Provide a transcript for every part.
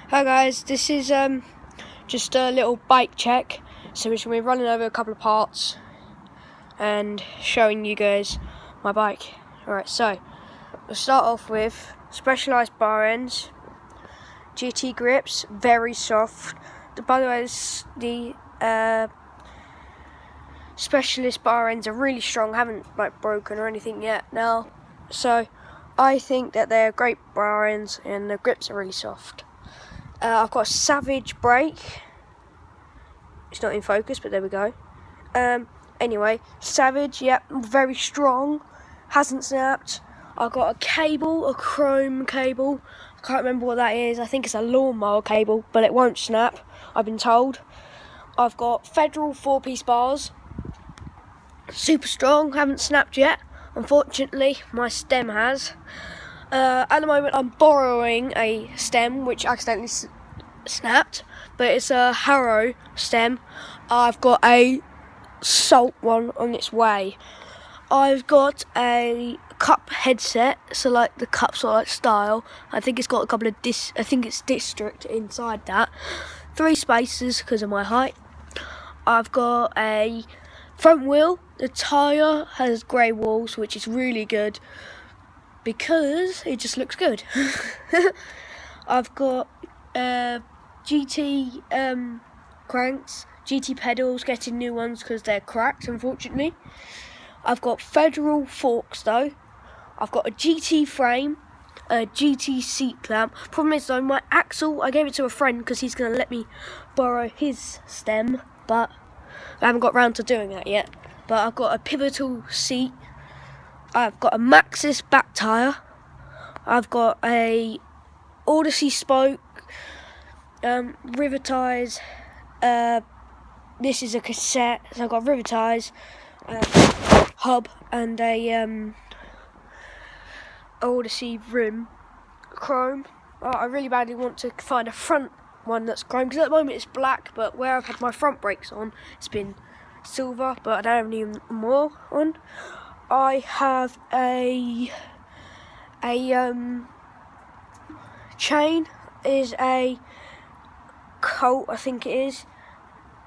Hi guys, this is just a little bike check. So we're just going to be running over a couple of parts and showing you guys my bike. Alright, so we'll start off with Specialized bar ends, GT grips, very soft. By the way, the Specialist bar ends are really strong, haven't broken or anything yet now. So I think that they're great bar ends and the grips are really soft. I've got a Savage brake. It's not in focus, but there we go. Anyway, Savage, yep, very strong. Hasn't snapped. I've got a cable, a chrome cable. I can't remember what that is. I think it's a lawnmower cable, but it won't snap, I've been told. I've got Federal 4-piece bars. Super strong, haven't snapped yet. Unfortunately, my stem has. At the moment, I'm borrowing a stem which accidentally snapped, but it's a Harrow stem. I've got a Salt one on its way. I've got a cup headset, so like the cup sort of like style. I think it's got a couple of I think it's district inside that. 3 spacers because of my height. I've got a front wheel. The tyre has grey walls, which is really good because it just looks good. I've got GT cranks, GT pedals, getting new ones because they're cracked, unfortunately. I've got Federal forks though. I've got a GT frame, a GT seat clamp. Problem is though, my axle, I gave it to a friend because he's going to let me borrow his stem, but I haven't got round to doing that yet. But I've got a pivotal seat. I've got a Maxxis back tyre. I've got a Odyssey spoke, river ties. This is a cassette, so I've got river ties, hub, and a Odyssey rim, chrome. I really badly want to find a front one that's chrome because at the moment it's black, but where I've had my front brakes on, it's been silver, but I don't have any more on. I have a chain, is a Colt, I think it is.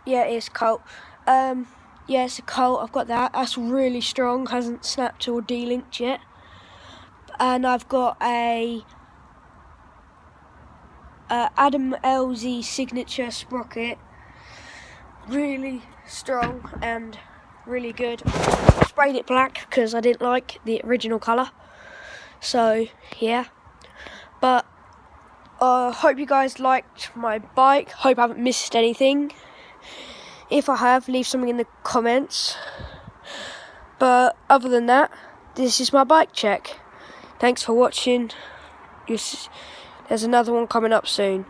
Yeah, it is Colt. Yeah, it's a Colt. I've got that. That's really strong. Hasn't snapped or delinked yet. And I've got a Adam LZ signature sprocket. Really strong and really good. Sprayed it black because I didn't like the original colour. So yeah, but hope you guys liked my bike. Hope I haven't missed anything. If I have, leave something in the comments. But other than that, this is my bike check. Thanks for watching. There's another one coming up soon.